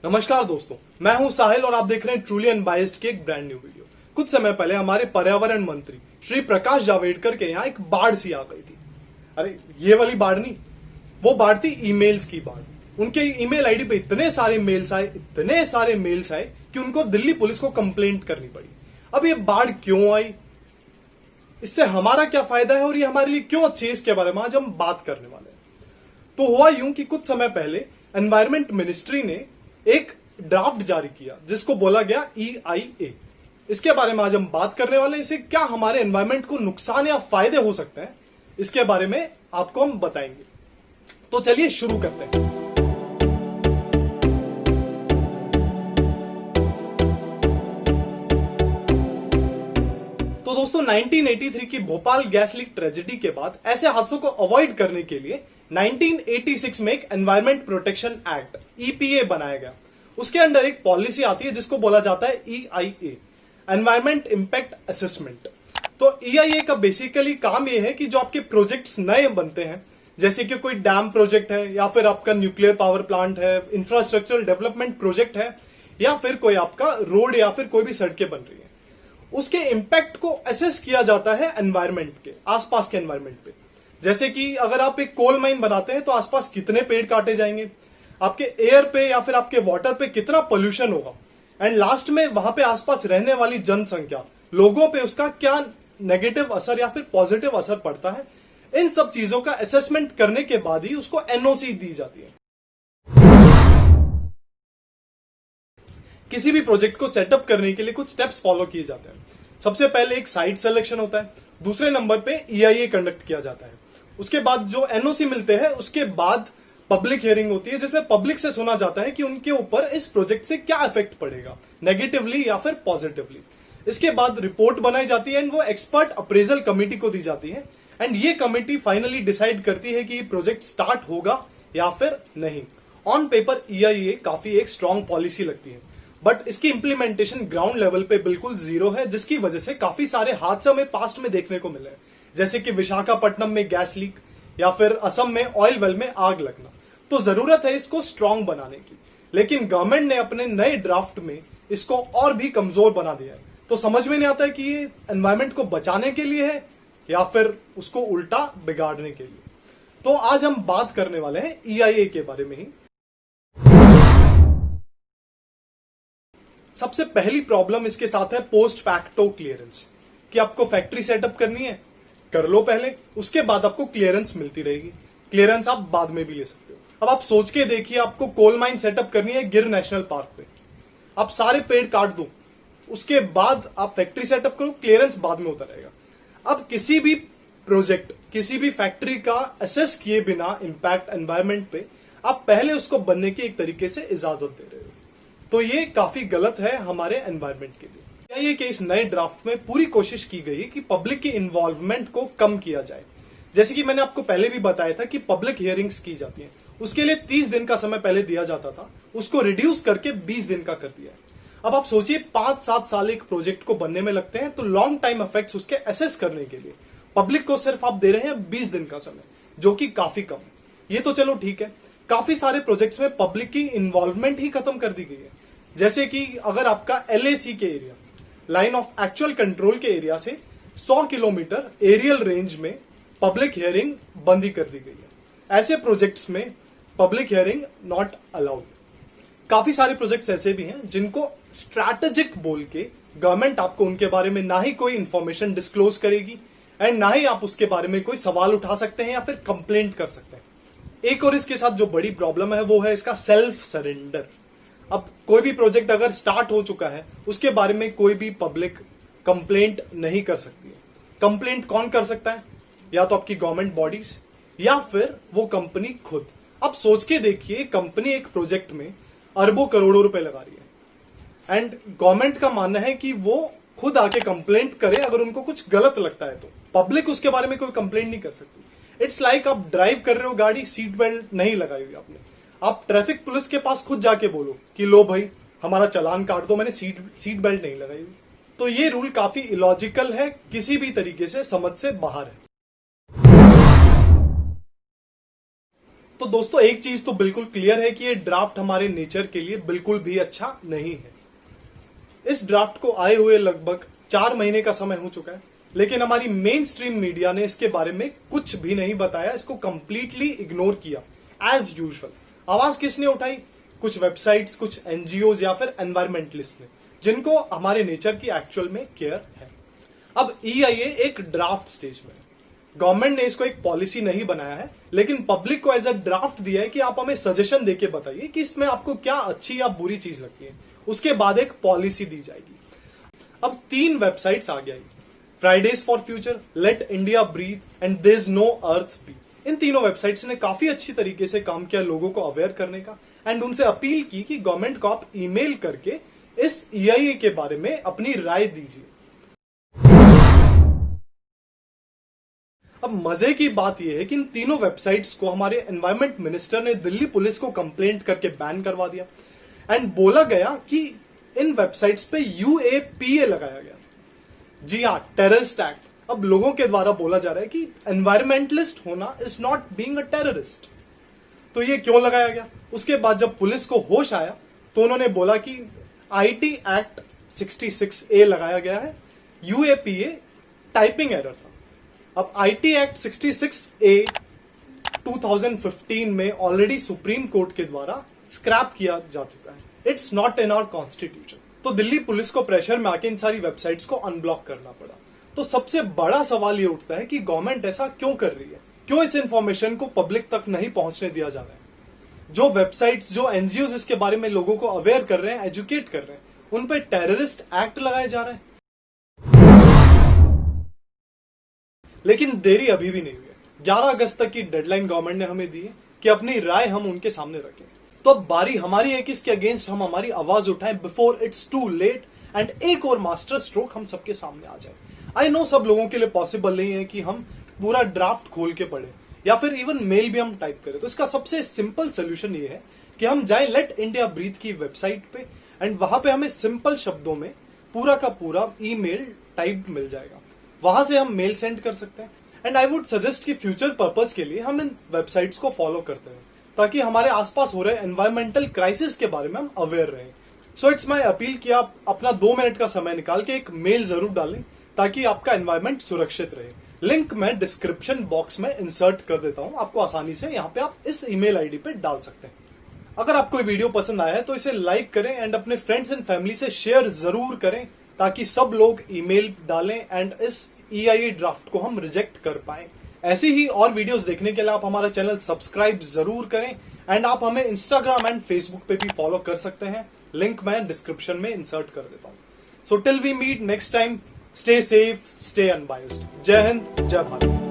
नमस्कार दोस्तों, मैं हूं साहिल और आप देख रहे हैं ट्रूली अनबायस्ड की एक ब्रांड न्यू वीडियो। कुछ समय पहले हमारे पर्यावरण मंत्री श्री प्रकाश जावड़ेकर के यहाँ एक बाढ़ सी आ गई थी। अरे ये वाली बाढ़ नहीं, वो बाढ़ थी ईमेल्स की बाढ़। उनके ईमेल आईडी पे इतने सारे मेल्स आए कि उनको दिल्ली पुलिस को कंप्लेंट करनी पड़ी। अब ये बाढ़ क्यों आई, इससे हमारा क्या फायदा है और ये हमारे लिए क्यों अच्छी है, इसके बारे में आज हम बात करने वाले हैं। तो हुआ यूं कि कुछ समय पहले एनवायरमेंट मिनिस्ट्री ने एक ड्राफ्ट जारी किया जिसको बोला गया EIA। इसके बारे में आज हम बात करने वाले हैं। इससे क्या हमारे एनवायरमेंट को नुकसान या फायदे हो सकते हैं, इसके बारे में आपको हम बताएंगे। तो चलिए शुरू करते हैं। तो दोस्तों 1983 की भोपाल गैस लीक ट्रेजेडी के बाद ऐसे हादसों को अवॉइड करने के लिए 1986 में एक एनवायरमेंट प्रोटेक्शन एक्ट EPA बनाया गया। उसके अंडर एक पॉलिसी आती है जिसको बोला जाता है EIA, एनवायरमेंट इंपैक्ट असेसमेंट। तो EIA का बेसिकली काम यह है कि जो आपके प्रोजेक्ट्स नए बनते हैं, जैसे कि कोई डैम प्रोजेक्ट है या फिर आपका न्यूक्लियर पावर प्लांट है, इंफ्रास्ट्रक्चरल डेवलपमेंट प्रोजेक्ट है या फिर कोई आपका रोड या फिर कोई भी सड़कें बन रही है, उसके इंपैक्ट को असेस किया जाता है एनवायरमेंट के आसपास के एनवायरमेंट पे। जैसे कि अगर आप एक कोल माइन बनाते हैं तो आसपास कितने पेड़ काटे जाएंगे, आपके एयर पे या फिर आपके वाटर पे कितना पोल्यूशन होगा, एंड लास्ट में वहां पे आसपास रहने वाली जनसंख्या, लोगों पे उसका क्या नेगेटिव असर या फिर पॉजिटिव असर पड़ता है। इन सब चीजों का असेसमेंट करने के बाद ही उसको NOC दी जाती है। किसी भी प्रोजेक्ट को सेटअप करने के लिए कुछ स्टेप्स फॉलो किए जाते हैं। सबसे पहले एक साइट सिलेक्शन होता है, दूसरे नंबर पे EIA कंडक्ट किया जाता है। उसके बाद जो NOC मिलते हैं उसके बाद पब्लिक हियरिंग होती है जिसमें पब्लिक से सुना जाता है कि उनके ऊपर इस प्रोजेक्ट से क्या इफेक्ट पड़ेगा, नेगेटिवली या फिर पॉजिटिवली। इसके बाद रिपोर्ट बनाई जाती है एंड वो एक्सपर्ट अप्रेजल कमेटी को दी जाती है एंड ये कमेटी फाइनली डिसाइड करती है कि ये प्रोजेक्ट स्टार्ट होगा या फिर नहीं। ऑन पेपर EIA काफी एक स्ट्रॉन्ग पॉलिसी लगती है, बट इसकी इंप्लीमेंटेशन ग्राउंड लेवल पे बिल्कुल जीरो है, जिसकी वजह से काफी सारे हादसे हमें पास्ट में देखने को मिले हैं, जैसे कि विशाखापट्टनम में गैस लीक या फिर असम में ऑयल वेल में आग लगना। तो जरूरत है इसको स्ट्रांग बनाने की, लेकिन गवर्नमेंट ने अपने नए ड्राफ्ट में इसको और भी कमजोर बना दिया है। तो समझ में नहीं आता है कि ये एनवायरमेंट को बचाने के लिए है या फिर उसको उल्टा बिगाड़ने के लिए। तो आज हम बात करने वाले हैं EIA के बारे में ही। सबसे पहली प्रॉब्लम इसके साथ है पोस्ट फैक्टो क्लियरेंस, कि आपको फैक्ट्री सेटअप करनी है, कर लो पहले, उसके बाद आपको क्लियरेंस मिलती रहेगी। क्लियरेंस आप बाद में भी ले सकते हो। अब आप सोच के देखिए, आपको कोल माइन सेटअप करनी है गिर नेशनल पार्क पे, आप सारे पेड़ काट दो, उसके बाद आप फैक्ट्री सेटअप करो, क्लियरेंस बाद में होता रहेगा। अब किसी भी प्रोजेक्ट, किसी भी फैक्ट्री का असेस किए बिना इंपैक्ट एनवायरमेंट पे आप पहले उसको बनने की एक तरीके से इजाजत दे रहे हो, तो ये काफी गलत है हमारे एनवायरमेंट के लिए। EIA के इस नए ड्राफ्ट में पूरी कोशिश की गई है कि पब्लिक की इन्वॉल्वमेंट को कम किया जाए। जैसे कि मैंने आपको पहले भी बताया था कि पब्लिक हियरिंग्स की जाती हैं, उसके लिए 30 दिन का समय पहले दिया जाता था, उसको रिड्यूस करके 20 दिन का कर दिया है। अब आप सोचिए 5-7 साल एक प्रोजेक्ट को बनने में लगते हैं, तो लॉन्ग टाइम इफेक्ट्स उसके असेस करने के लिए पब्लिक को सिर्फ आप दे रहे हैं 20 दिन का समय, जो कि काफी कम है। ये तो चलो ठीक है, काफी सारे प्रोजेक्ट्स में पब्लिक की इन्वॉल्वमेंट ही खत्म कर दी गई है। जैसे कि अगर आपका LAC के area, line of actual control के एरिया से 100 किलोमीटर एरियल रेंज में पब्लिक हियरिंग बंद ही कर दी गई है। ऐसे प्रोजेक्ट्स में पब्लिक हियरिंग नॉट अलाउड। काफी सारे प्रोजेक्ट्स ऐसे भी हैं जिनको स्ट्रैटेजिक बोल के गवर्नमेंट आपको उनके बारे में ना ही कोई इंफॉर्मेशन डिस्क्लोज करेगी एंड ना ही आप उसके बारे में कोई सवाल उठा सकते हैं या फिर कंप्लेंट कर सकते हैं। एक और इसके साथ जो बड़ी प्रॉब्लम है वो है इसका सेल्फ सरेंडर। अब कोई भी प्रोजेक्ट अगर स्टार्ट हो चुका है, उसके बारे में कोई भी पब्लिक कंप्लेंट नहीं कर सकती है। कंप्लेंट कौन कर सकता है? या तो आपकी गवर्नमेंट बॉडीज या फिर वो कंपनी खुद। अब सोच के देखिए, कंपनी एक प्रोजेक्ट में अरबों करोड़ों रुपए लगा रही है एंड गवर्नमेंट का मानना है कि वो खुद आके कंप्लेंट करे अगर उनको कुछ गलत लगता है, तो पब्लिक उसके बारे में कोई कंप्लेंट नहीं कर सकती। इट्स लाइक आप ड्राइव कर रहे हो गाड़ी, सीट बेल्ट नहीं लगाई हुई आपने, आप ट्रैफिक पुलिस के पास खुद जाके बोलो कि लो भाई हमारा चालान काट दो, मैंने सीट बेल्ट नहीं लगाई हुई। तो ये रूल काफी इलॉजिकल है, किसी भी तरीके से समझ से बाहर है। तो दोस्तों एक चीज तो बिल्कुल क्लियर है कि ये ड्राफ्ट हमारे नेचर के लिए बिल्कुल भी अच्छा नहीं है। इस ड्राफ्ट को आए हुए लगभग 4 महीने का समय हो चुका है, लेकिन हमारी मेन स्ट्रीम मीडिया ने इसके बारे में कुछ भी नहीं बताया, इसको कंप्लीटली इग्नोर किया एज यूजुअल। आवाज किसने उठाई? कुछ वेबसाइट्स, कुछ एनजीओज या फिर एनवायरमेंटलिस्ट ने, जिनको हमारे नेचर की एक्चुअल में केयर है। अब EIA एक ड्राफ्ट स्टेज में है। गवर्नमेंट ने इसको एक पॉलिसी नहीं बनाया है, लेकिन पब्लिक को एज अ ड्राफ्ट दिया है कि आप हमें सजेशन देके बताइए कि इसमें आपको क्या अच्छी या बुरी चीज लगती है। उसके बाद एक पॉलिसी दी जाएगी। अब 3 वेबसाइट्स आ गई, Fridays for future, let India breathe and there is no earth B. इन तीनों वेबसाइट्स ने काफी अच्छी तरीके से काम किया लोगों को अवेयर करने का, एंड उनसे अपील की कि गवर्नमेंट को आप ईमेल करके इस EIA के बारे में अपनी राय दीजिए। अब मजे की बात यह है कि इन तीनों वेबसाइट्स को हमारे एनवायरमेंट मिनिस्टर ने दिल्ली पुलिस को कंप्लेंट करके बैन करवा दिया, एंड बोला गया कि इन वेबसाइट्स पे UAPA लगाया गया। जी हाँ, टेररिस्ट एक्ट। अब लोगों के द्वारा बोला जा रहा है कि एनवायरमेंटलिस्ट होना is not being a terrorist. तो ये क्यों लगाया गया? उसके बाद जब पुलिस को होश आया तो उन्होंने बोला कि IT एक्ट 66A लगाया गया है, UAPA टाइपिंग एरर था। अब IT एक्ट 66A 2015 में ऑलरेडी सुप्रीम कोर्ट के द्वारा स्क्रैप किया जा चुका है। It's not in our constitution. तो दिल्ली पुलिस को प्रेशर में आके इन सारी वेबसाइट्स को अनब्लॉक करना पड़ा। तो सबसे बड़ा सवाल ये उठता है कि गवर्नमेंट ऐसा क्यों कर रही है? क्यों इस इंफॉर्मेशन को पब्लिक तक नहीं पहुंचने दिया जा रहा है? जो वेबसाइट्स, जो एनजीओ इसके बारे में लोगों को अवेयर कर रहे हैं, एजुकेट कर रहे हैं, उन पर टेररिस्ट एक्ट लगाए जा रहे हैं। लेकिन देरी अभी भी नहीं हुई है। 11 अगस्त तक की डेडलाइन गवर्नमेंट ने हमें दी है कि अपनी राय हम उनके सामने रखें। तो अब बारी हमारी है कि इसके अगेंस्ट हम हमारी आवाज उठाएं before it's too late, and एक और मास्टर स्ट्रोक हम सबके सामने आ जाए। आई नो सब लोगों के लिए पॉसिबल नहीं है कि हम पूरा ड्राफ्ट खोल के पढ़े या फिर इवन मेल भी हम टाइप करें। तो इसका सबसे सिंपल सोल्यूशन ये है कि हम जाएं लेट इंडिया ब्रीथ की वेबसाइट पे, एंड वहां पे हमें सिंपल शब्दों में पूरा का पूरा ईमेल टाइप मिल जाएगा। वहां से हम मेल सेंड कर सकते हैं। एंड आई वुड सजेस्ट कि फ्यूचर पर्पस के लिए हम इन वेबसाइट्स को फॉलो करते हैं, ताकि हमारे आसपास हो रहे एनवायरमेंटल क्राइसिस के बारे में हम अवेयर रहें। सो इट्स माई अपील कि आप अपना 2 मिनट का समय निकाल के एक मेल जरूर डालें, ताकि आपका एनवायरमेंट सुरक्षित रहे। लिंक मैं डिस्क्रिप्शन बॉक्स में इंसर्ट कर देता हूं, आपको आसानी से यहाँ पे आप इस ईमेल आईडी पे डाल सकते हैं। अगर आपको ये वीडियो पसंद आया है तो इसे लाइक करें एंड अपने फ्रेंड्स एंड फैमिली से शेयर जरूर करें, ताकि सब लोग ईमेल डालें एंड इस EIA ड्राफ्ट को हम रिजेक्ट कर पाए। ऐसी ही और वीडियोस देखने के लिए आप हमारा चैनल सब्सक्राइब जरूर करें, एंड आप हमें इंस्टाग्राम एंड फेसबुक पे भी फॉलो कर सकते हैं। लिंक मैं डिस्क्रिप्शन में इंसर्ट कर देता हूं। So till we meet next time, stay safe, stay unbiased. जय हिंद, जय भारत।